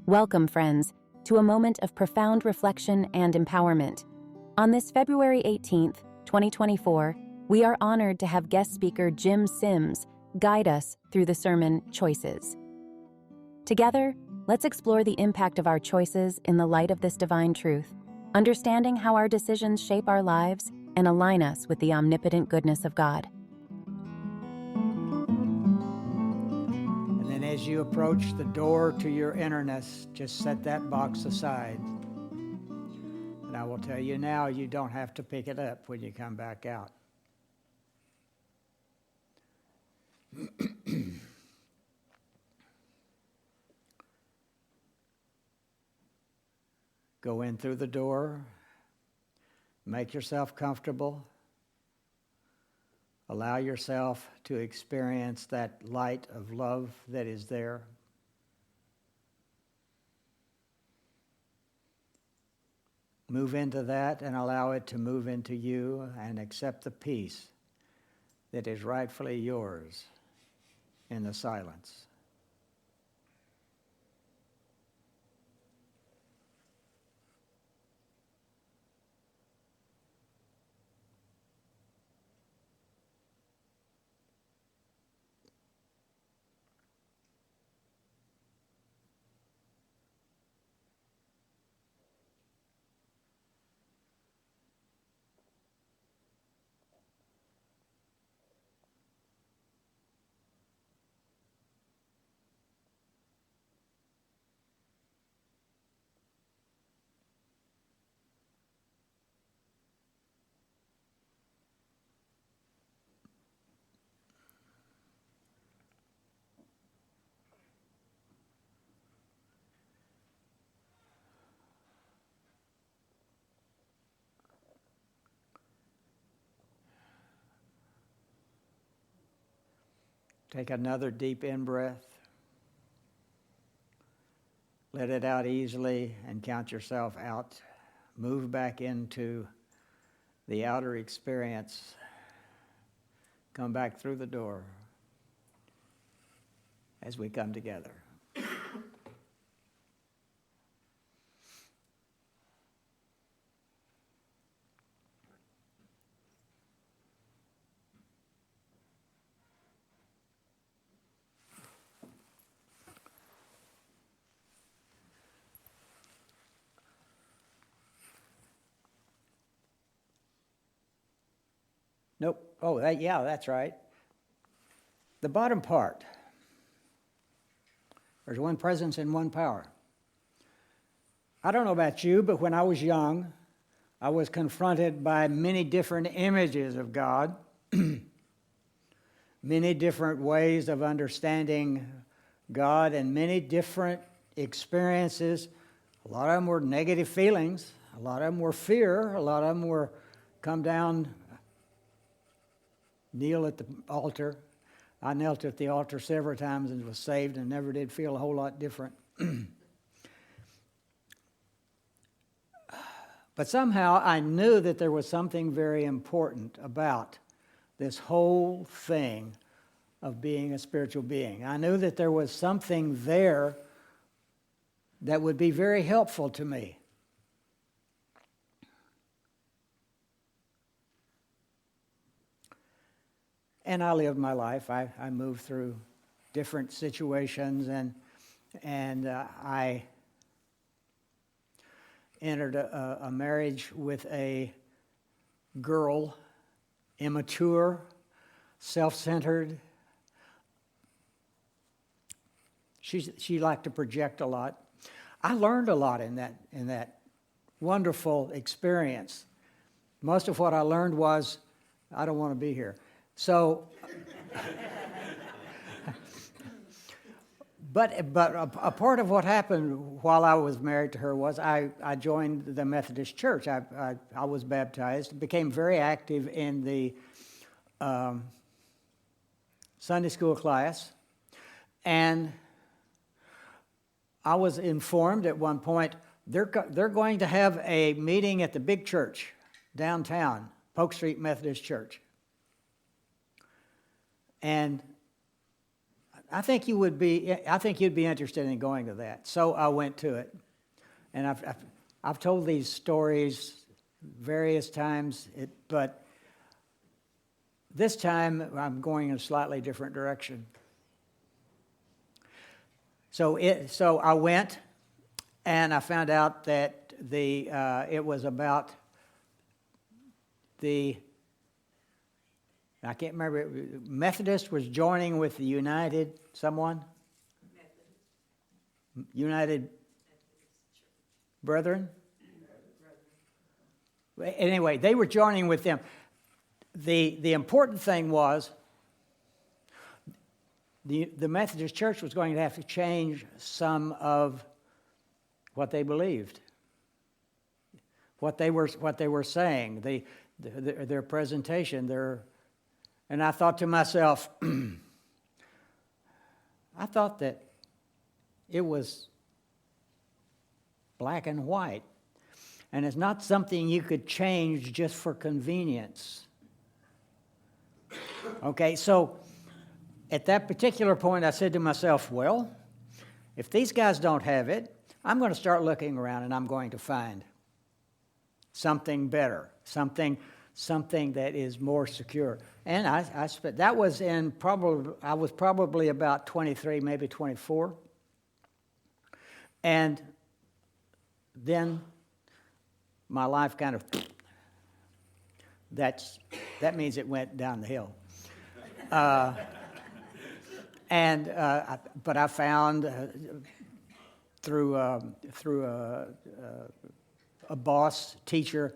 Welcome, friends, to a moment of profound reflection and empowerment. On this February 18th, 2024, we are honored to have guest speaker Jim Sims guide us through the sermon Choices. Together, let's explore the impact of our choices in the light of this divine truth, understanding how our decisions shape our lives and align us with the omnipotent goodness of God. And then as you approach the door to your innerness, just set that box aside. And I will tell you now, you don't have to pick it up when you come back out. Go in through the door, make yourself comfortable, allow yourself to experience that light of love that is there. Move into that and allow it to move into you, and accept the peace that is rightfully yours in the silence. Take another deep in-breath. Let it out easily and count yourself out. Move back into the outer experience. Come back through the door as we come together. Nope. Oh, yeah, that's right. The bottom part. There's one presence and one power. I don't know about you, but when I was young, I was confronted by many different images of God, many different ways of understanding God, and many different experiences. A lot of them were negative feelings. A lot of them were fear. A lot of them were come down, kneel at the altar. I knelt at the altar several times and was saved and never did feel a whole lot different. But somehow I knew that there was something very important about this whole thing of being a spiritual being. I knew that there was something there that would be very helpful to me. And I lived my life. I moved through different situations, and I entered a marriage with a girl, immature, self-centered. She liked to project a lot. I learned a lot in that wonderful experience. Most of what I learned was, I don't want to be here. So, but a part of what happened while I was married to her was I joined the Methodist Church. I was baptized, became very active in the Sunday school class, and I was informed at one point they're going to have a meeting at the big church downtown Polk Street Methodist Church. And I think you'd be interested in going to that. So I went to it. And I've told these stories various times, but this time I'm going in a slightly different direction. So I went, and I found out that it was about I can't remember, Methodist was joining with the United Brethren? Anyway, they were joining with them. The important thing was the Methodist Church was going to have to change some of what they believed, what they were saying, their presentation, and I thought to myself, I thought that it was black and white, and it's not something you could change just for convenience. Okay, so at that particular point, I said to myself, well, if these guys don't have it, I'm going to start looking around, and I'm going to find something better, something that is more secure. And I was probably about 23, maybe 24. And then my life kind of, that means it went down the hill. But I found through a boss, teacher,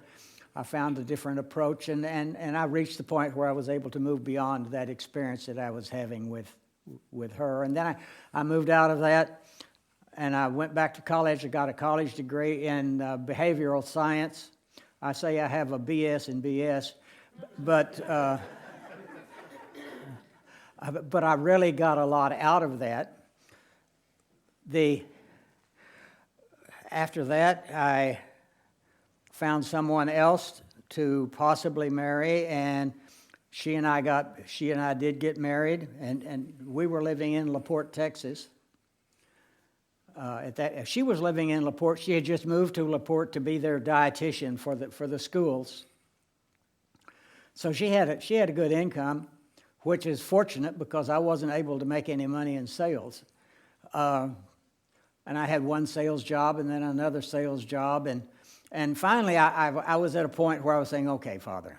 I found a different approach, and I reached the point where I was able to move beyond that experience that I was having with her. And then I moved out of that, and I went back to college. I got a college degree in behavioral science. I say I have a BS in BS, but I really got a lot out of that. After that, I found someone else to possibly marry, and she and I did get married, and we were living in LaPorte, Texas. She was living in LaPorte. She had just moved to LaPorte to be their dietitian for the schools. So she had a good income, which is fortunate because I wasn't able to make any money in sales. And I had one sales job and then another sales job, and finally I was at a point where I was saying, okay, Father,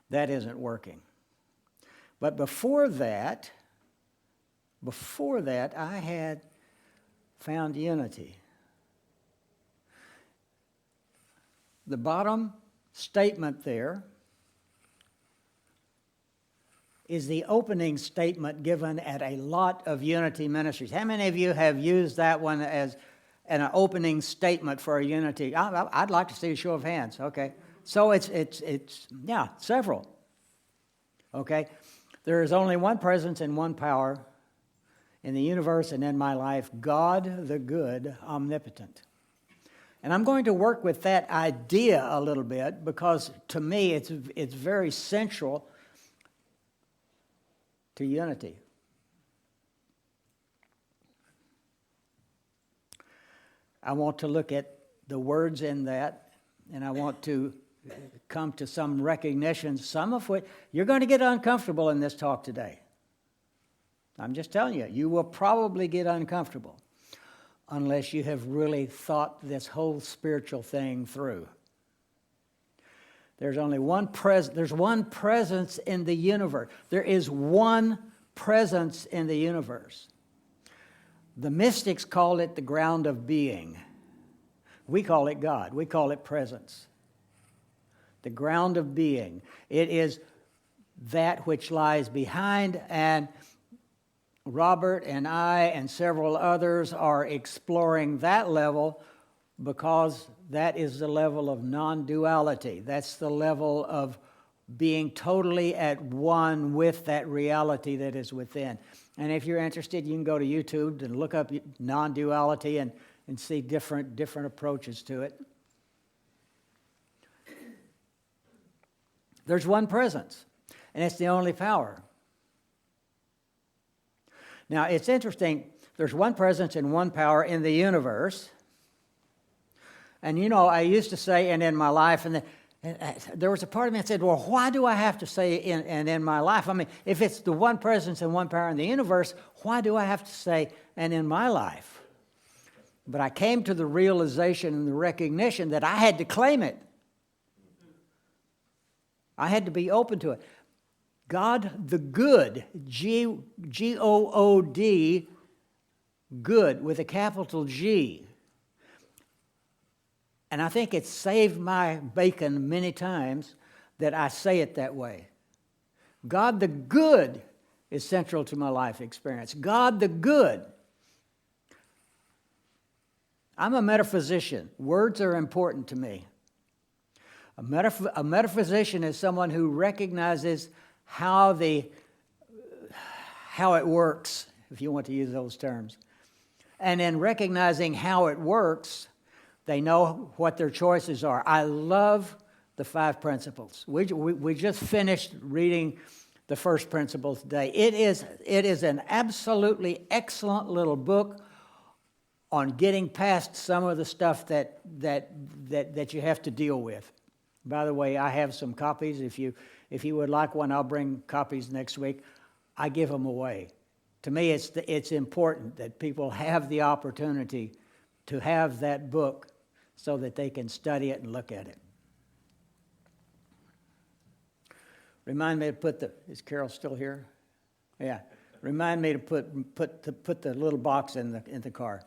that isn't working. But before that, I had found unity. The bottom statement there is the opening statement given at a lot of unity ministries. How many of you have used that one as an opening statement for a unity? I'd like to see a show of hands. Okay, so it's several. Okay, there is only one presence and one power in the universe and in my life, God the good, omnipotent. And I'm going to work with that idea a little bit because to me it's very central to unity. I want to look at the words in that, and I want to come to some recognition, some of which you're going to get uncomfortable in this talk today. I'm just telling you, you will probably get uncomfortable unless you have really thought this whole spiritual thing through. There's only one there's one presence in the universe. There is one presence in the universe. The mystics call it the ground of being. We call it God. We call it presence. The ground of being. It is that which lies behind, and Robert and I and several others are exploring that level because that is the level of non-duality. That's the level of being totally at one with that reality that is within. And if you're interested, you can go to YouTube and look up non-duality, and see different approaches to it. There's one presence, and it's the only power. Now, it's interesting, there's one presence and one power in the universe. And I used to say, and in my life, and there was a part of me that said, well, why do I have to say in my life? I mean, if it's the one presence and one power in the universe, why do I have to say, and in my life? But I came to the realization and the recognition that I had to claim it. I had to be open to it. God the good, G-O-O-D, good, with a capital G. And I think it's saved my bacon many times that I say it that way. God the good is central to my life experience. God the good. I'm a metaphysician. Words are important to me. A metaphysician is someone who recognizes how it works, if you want to use those terms. And in recognizing how it works, they know what their choices are. I love the 5 principles. We just finished reading the first principle today. It is an absolutely excellent little book on getting past some of the stuff that you have to deal with. By the way, I have some copies. If you would like one, I'll bring copies next week. I give them away. To me, it's important that people have the opportunity to have that book so that they can study it and look at it. Remind me to put is Carol still here? Yeah. Remind me to put the little box in the car.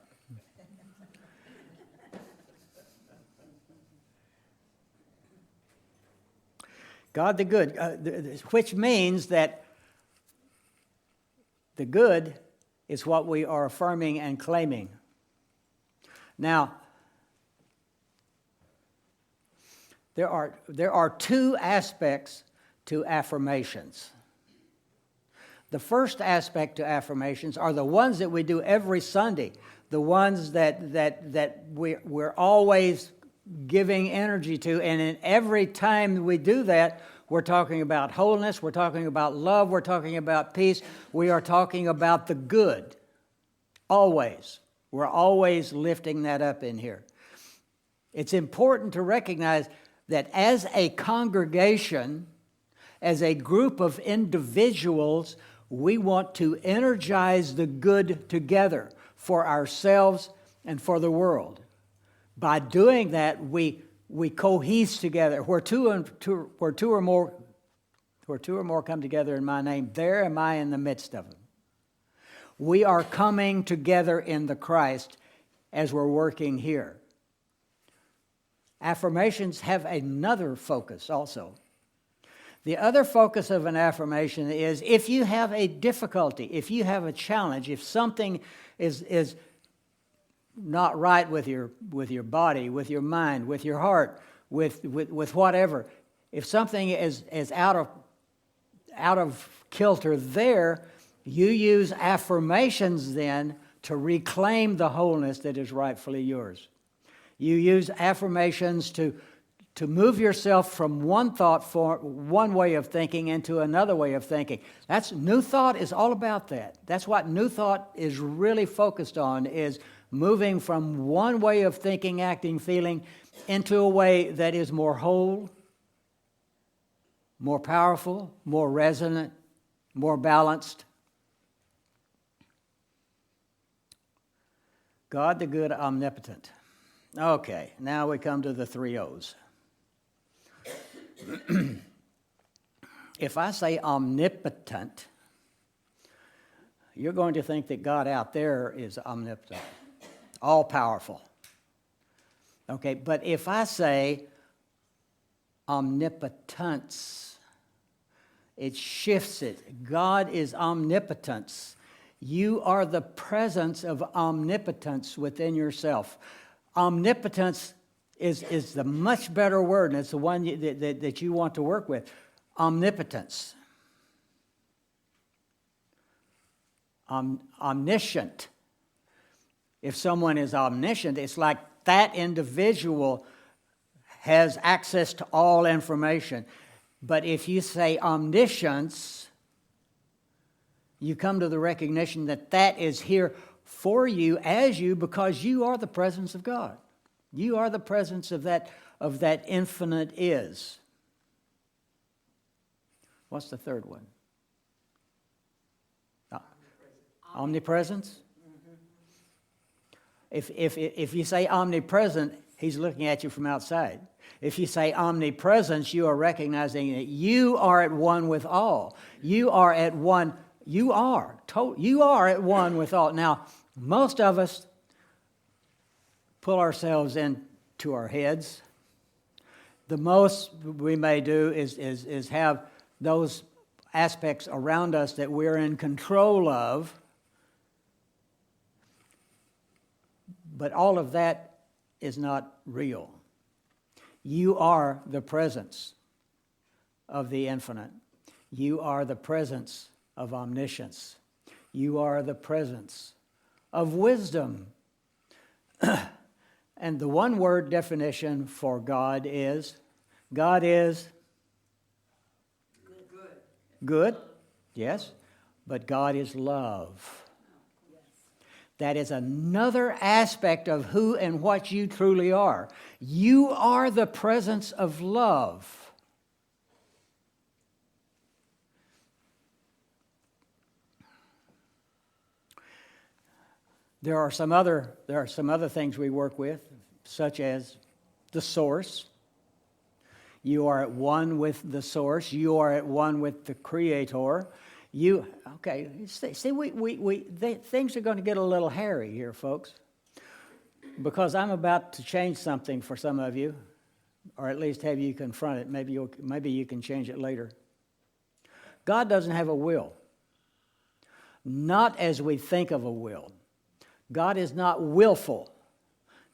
God the good, which means that the good is what we are affirming and claiming. Now, there are 2 aspects to affirmations. The first aspect to affirmations are the ones that we do every Sunday, the ones that we're always giving energy to, and in every time we do that, we're talking about wholeness, we're talking about love, we're talking about peace, we are talking about the good. Always. We're always lifting that up in here. It's important to recognize that as a congregation, as a group of individuals, we want to energize the good together for ourselves and for the world. By doing that, we cohese together. Where two or more come together in my name, there am I in the midst of them. We are coming together in the Christ as we're working here. Affirmations have another focus also. The other focus of an affirmation is if you have a difficulty, if you have a challenge, if something is not right with your body, with your mind, with your heart, with whatever. If something is out of kilter there, you use affirmations then to reclaim the wholeness that is rightfully yours. You use affirmations to move yourself from one way of thinking into another way of thinking. That's New Thought is all about that. That's what New Thought is really focused on, is moving from one way of thinking, acting, feeling into a way that is more whole, more powerful, more resonant, more balanced. God the good, omnipotent. Okay, now we come to the 3 O's. If I say omnipotent, you're going to think that God out there is omnipotent, all-powerful. Okay, but if I say omnipotence, it shifts it. God is omnipotence. You are the presence of omnipotence within yourself. Omnipotence is the much better word, and it's the one that you want to work with. Omnipotence. Omniscient If someone is omniscient, it's like that individual has access to all information. But if you say omniscience, you come to the recognition that that is here for you, as you, because you are the presence of God. You are the presence of that infinite is. What's the third one? Omnipresence? If you say omnipresent, he's looking at you from outside. If you say omnipresence, you are recognizing that you are at one with all. You are at one. You are at one with all. Now, most of us pull ourselves into our heads. The most we may do is have those aspects around us that we're in control of. But all of that is not real. You are the presence of the infinite. You are the presence of omniscience. You are the presence of wisdom. And the one-word definition for God is good. Good, yes, but God is love. That is another aspect of who and what you truly are. You are the presence of love. There are some other things we work with, such as the source. You are at one with the source. You are at one with the Creator. Things are going to get a little hairy here, folks, because I'm about to change something for some of you, or at least have you confront it. Maybe you can change it later. God doesn't have a will, not as we think of a will. God is not willful,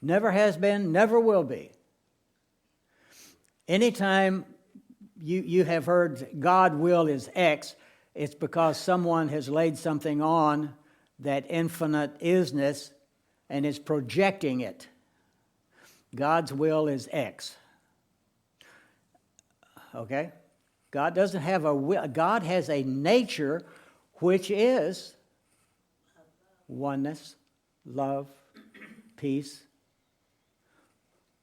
never has been, never will be. Anytime you have heard God will is X, it's because someone has laid something on that infinite isness and is projecting it. God's will is X. Okay? God doesn't have a will. God has a nature which is oneness, love, peace,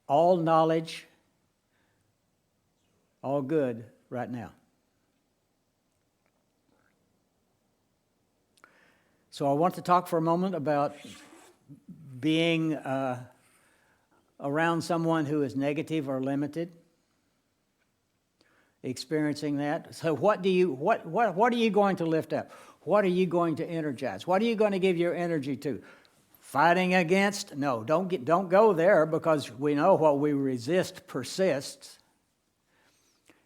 all knowledge, all good right now. So I want to talk for a moment about being around someone who is negative or limited, experiencing that. So what are you going to lift up? What are you going to energize? What are you going to give your energy to? Fighting against? No, don't go there, because we know what we resist persists.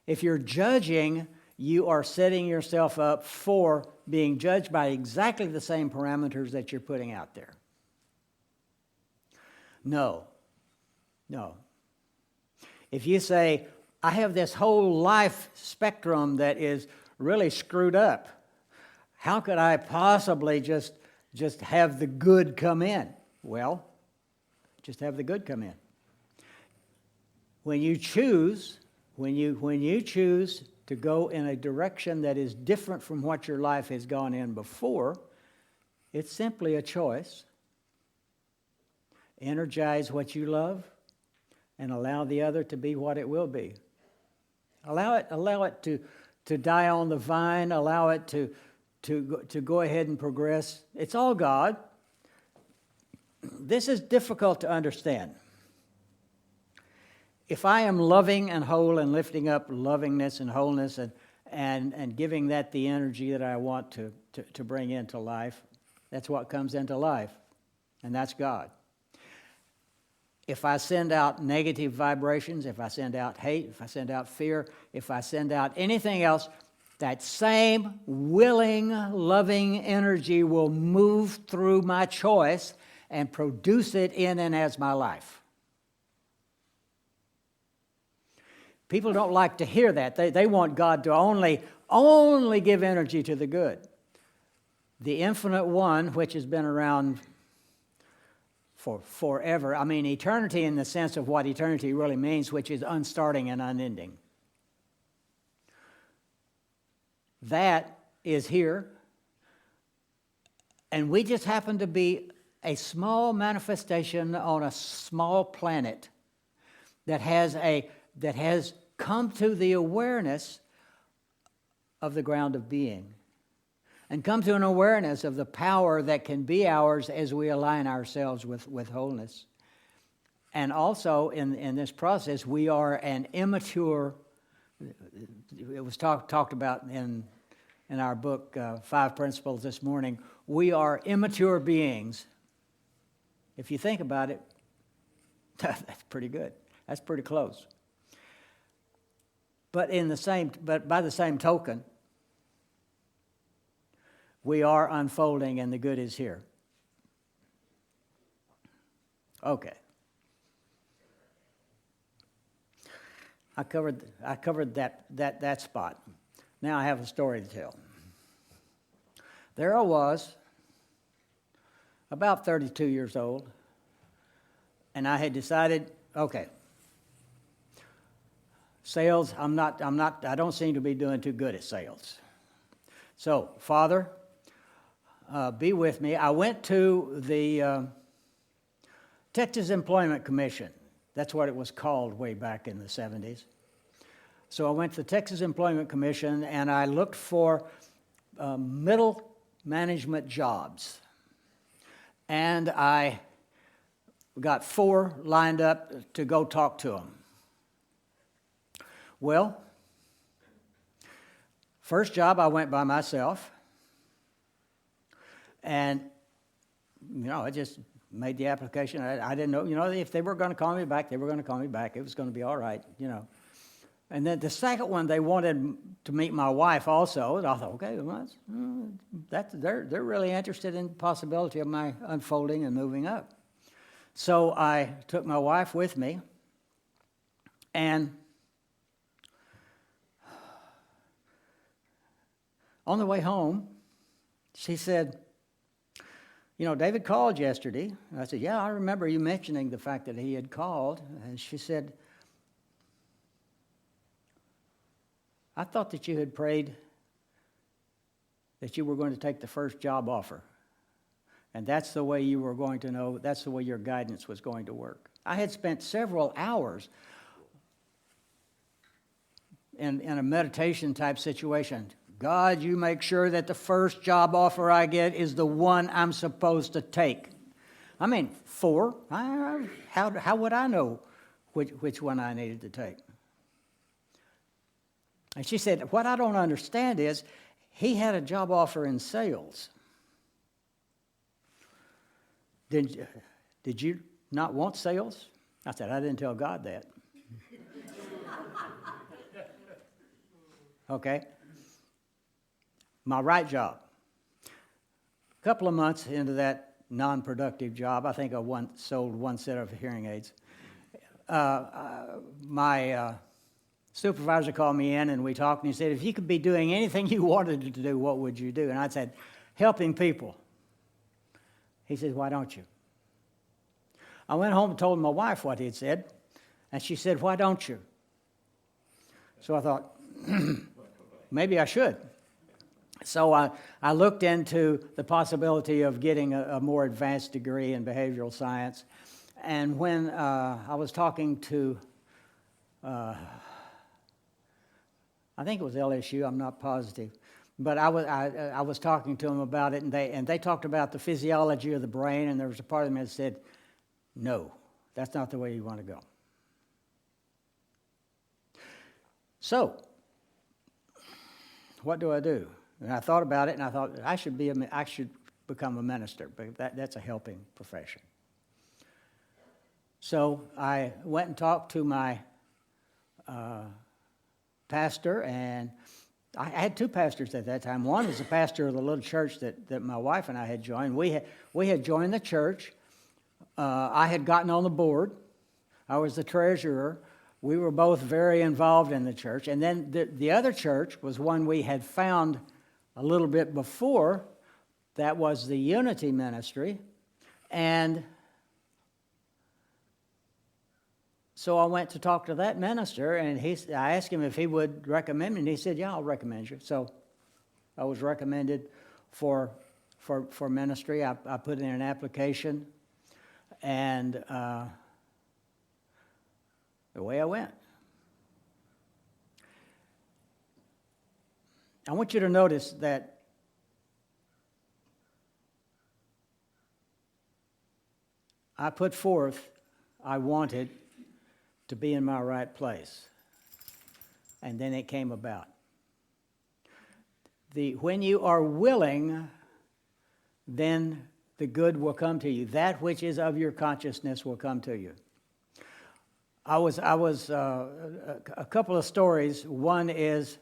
If you're judging, you are setting yourself up for being judged by exactly the same parameters that you're putting out there. No. If you say, I have this whole life spectrum that is really screwed up, how could I possibly just have the good come in? Well, just have the good come in. When you choose to go in a direction that is different from what your life has gone in before, it's simply a choice. Energize what you love and allow the other to be what it will be. Allow it to die on the vine. Allow it to go ahead and progress. It's all God. This is difficult to understand. If I am loving and whole and lifting up lovingness and wholeness and giving that the energy that I want to bring into life, that's what comes into life, and that's God. If I send out negative vibrations, if I send out hate, if I send out fear, if I send out anything else, that same willing, loving energy will move through my choice and produce it in and as my life. People don't like to hear that. They want God to only give energy to the good. The infinite one, which has been around for forever. I mean, eternity in the sense of what eternity really means, which is unstarting and unending. That is here. And we just happen to be a small manifestation on a small planet that has come to the awareness of the ground of being, and come to an awareness of the power that can be ours as we align ourselves with wholeness. And also in this process, we are an immature. It was talked about in our book, 5 Principles this morning. We are immature beings. If you think about it, that's pretty good. That's pretty close. But by the same token, we are unfolding, and the good is here. Okay. I covered that spot. Now I have a story to tell. There I was, about 32 years old, and I had decided, okay, sales, I don't seem to be doing too good at sales. So, Father, be with me. I went to the Texas Employment Commission. That's what it was called way back in the 70s. So I went to the Texas Employment Commission, and I looked for middle management jobs. And I got 4 lined up to go talk to them. Well, first job I went by myself. And, I just made the application. I didn't know, if they were going to call me back, they were going to call me back. It was going to be all right, And then the second one, they wanted to meet my wife also. And I thought, okay, well, they're really interested in the possibility of my unfolding and moving up. So I took my wife with me, and on the way home, she said, David called yesterday. And I said, yeah, I remember you mentioning the fact that he had called. And she said, I thought that you had prayed that you were going to take the first job offer. And that's the way you were going to know, that's the way your guidance was going to work. I had spent several hours in a meditation type situation. God, you make sure that the first job offer I get is the one I'm supposed to take. 4. How would I know which one I needed to take? And she said, what I don't understand is he had a job offer in sales. Did you not want sales? I said, I didn't tell God that. Okay. My right job. A couple of months into that non-productive job, I think I sold 1 set of hearing aids. My supervisor called me in, and we talked, and he said, if you could be doing anything you wanted to do, what would you do? And I said, helping people. He said, why don't you? I went home and told my wife what he had said, and she said, why don't you? So I thought, maybe I should. So I looked into the possibility of getting a more advanced degree in behavioral science. And when I was talking to, I think it was LSU, I'm not positive, but I was talking to them about it, and they talked about the physiology of the brain, and there was a part of me that said, no, that's not the way you want to go. So, what do I do? And I thought about it, and I thought I should become a minister, but that's a helping profession. So I went and talked to my pastor, and I had 2 pastors at that time. One was the pastor of the little church that my wife and I had joined. We had joined the church. I had gotten on the board. I was the treasurer. We were both very involved in the church. And then the other church was one we had found a little bit before. That was the Unity Ministry. And So I went to talk to that minister, and I asked him if he would recommend me, and he said, yeah, I'll recommend you. So I was recommended for ministry. I put in an application, and away I went. I want you to notice that I put forth, I wanted to be in my right place. And then it came about. When you are willing, then the good will come to you. That which is of your consciousness will come to you. I was a couple of stories. One is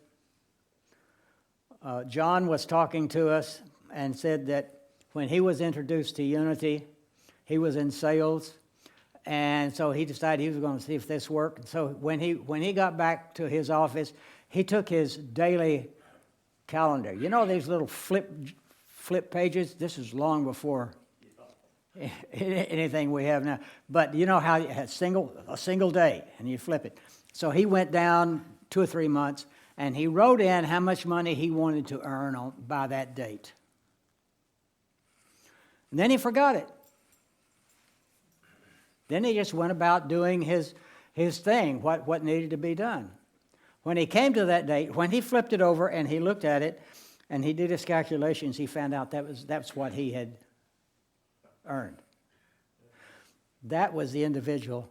John was talking to us and said that when he was introduced to Unity, he was in sales, and so he decided he was going to see if this worked. So when he got back to his office, he took his daily calendar. You know these little flip pages? This is long before anything we have now. But you know how you had a single day, and you flip it. So he went down 2 or 3 months, and he wrote in how much money he wanted to earn by that date. And then he forgot it. Then he just went about doing his thing, what needed to be done. When he came to that date, when he flipped it over and he looked at it and he did his calculations, he found out that's what he had earned. That was the individual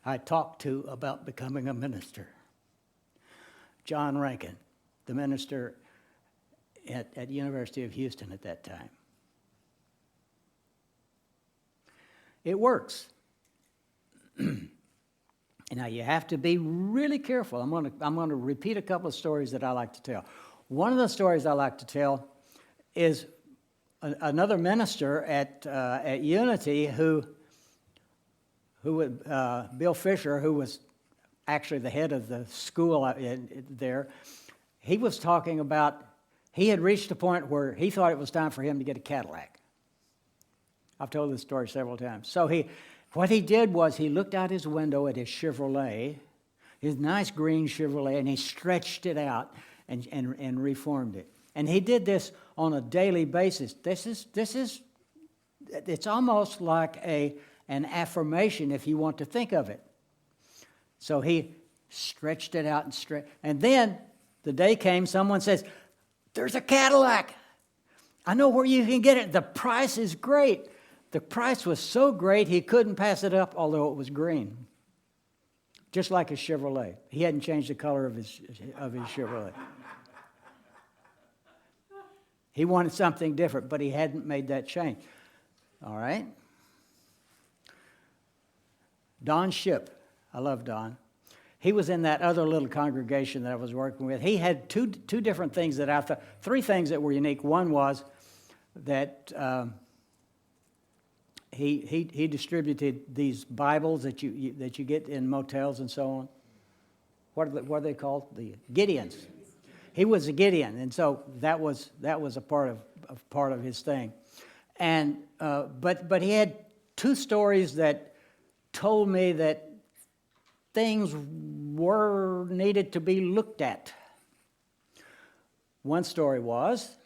I talked to about becoming a minister. John Rankin, the minister at University of Houston at that time. It works. Now you have to be really careful. I'm going to repeat a couple of stories that I like to tell. One of the stories I like to tell is another minister at Unity who Bill Fisher, who was actually the head of the school there. He was talking about he had reached a point where he thought it was time for him to get a Cadillac. I've told this story several times. So what he did was he looked out his window at his Chevrolet, his nice green Chevrolet, and he stretched it out and reformed it. And he did this on a daily basis. It's almost like an affirmation if you want to think of it. So he stretched it out and then the day came, someone says, "There's a Cadillac. I know where you can get it. The price is great." The price was so great he couldn't pass it up, although it was green. Just like his Chevrolet. He hadn't changed the color of his Chevrolet. He wanted something different, but he hadn't made that change. All right? Don Ship. I love Don. He was in that other little congregation that I was working with. He had two different things that I thought, 3 things that were unique. One was that he distributed these Bibles that you get in motels and so on. What are they called? The Gideons. He was a Gideon, and so that was a part of his thing. And but he had 2 stories that told me that things were needed to be looked at. One story was,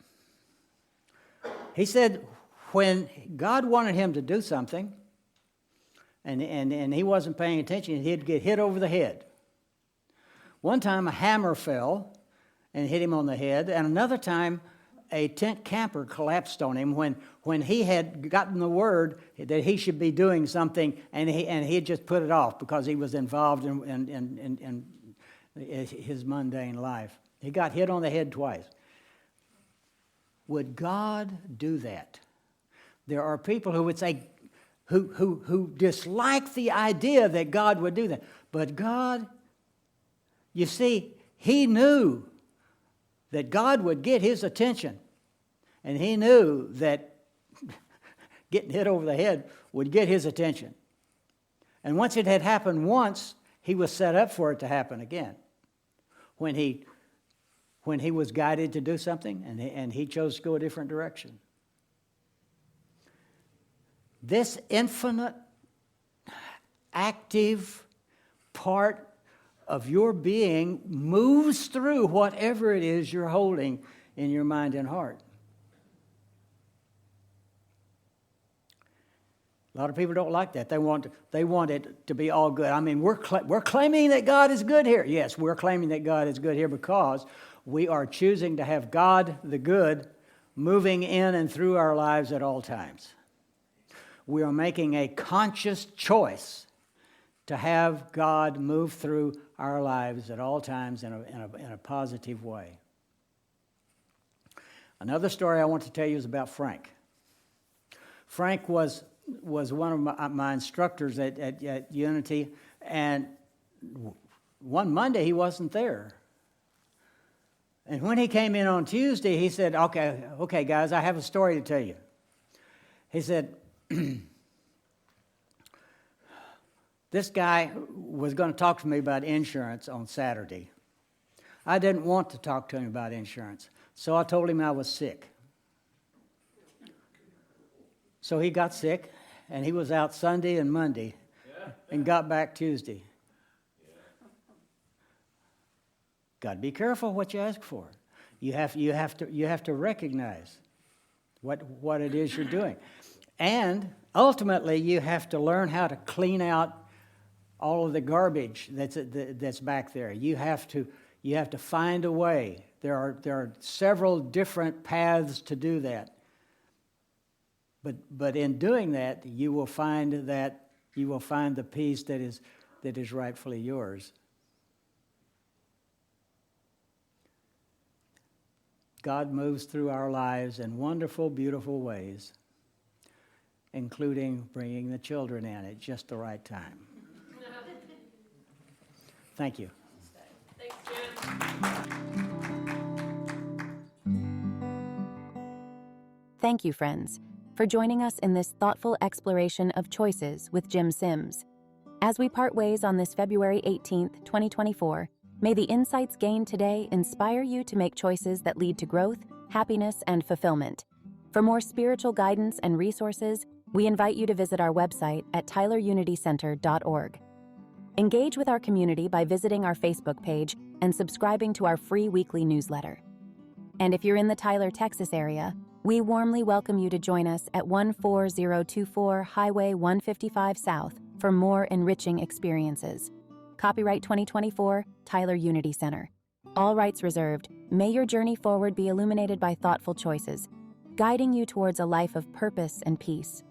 he said when God wanted him to do something and he wasn't paying attention, he'd get hit over the head. One time a hammer fell and hit him on the head, and another time a tent camper collapsed on him when he had gotten the word that he should be doing something, and he had just put it off because he was involved in his mundane life. He got hit on the head twice. Would God do that? There are people who would say, who dislike the idea that God would do that. But God, you see, he knew that God would get his attention. And he knew that getting hit over the head would get his attention. And once it had happened once, he was set up for it to happen again. When he was guided to do something and he chose to go a different direction. This infinite, active part of your being moves through whatever it is you're holding in your mind and heart. A lot of people don't like that. They want it to be all good. I mean, we're claiming that God is good here. Yes, we're claiming that God is good here because we are choosing to have God, the good, moving in and through our lives at all times. We are making a conscious choice to have God move through our lives at all times in a positive way. Another story I want to tell you is about Frank. Frank was one of my instructors at Unity, and one Monday he wasn't there. And when he came in on Tuesday, he said, okay, guys, I have a story to tell you. He said, this guy was going to talk to me about insurance on Saturday. I didn't want to talk to him about insurance, so I told him I was sick. So he got sick, and he was out Sunday and Monday, and got back Tuesday. Got to be careful what you ask for. You have to recognize what it is you're doing, and ultimately you have to learn how to clean out all of the garbage that's back there. You have to find a way. There are several different paths to do that. But in doing that, you will find the peace that is rightfully yours. God moves through our lives in wonderful, beautiful ways, including bringing the children in at just the right time. Thank you. Thanks, Jim. Thank you, friends, for joining us in this thoughtful exploration of choices with Jim Sims. As we part ways on this February 18th, 2024, may the insights gained today inspire you to make choices that lead to growth, happiness, and fulfillment. For more spiritual guidance and resources, we invite you to visit our website at tylerunitycenter.org. Engage with our community by visiting our Facebook page and subscribing to our free weekly newsletter. And if you're in the Tyler, Texas area, we warmly welcome you to join us at 14024 Highway 155 South for more enriching experiences. Copyright 2024, Tyler Unity Center. All rights reserved. May your journey forward be illuminated by thoughtful choices, guiding you towards a life of purpose and peace.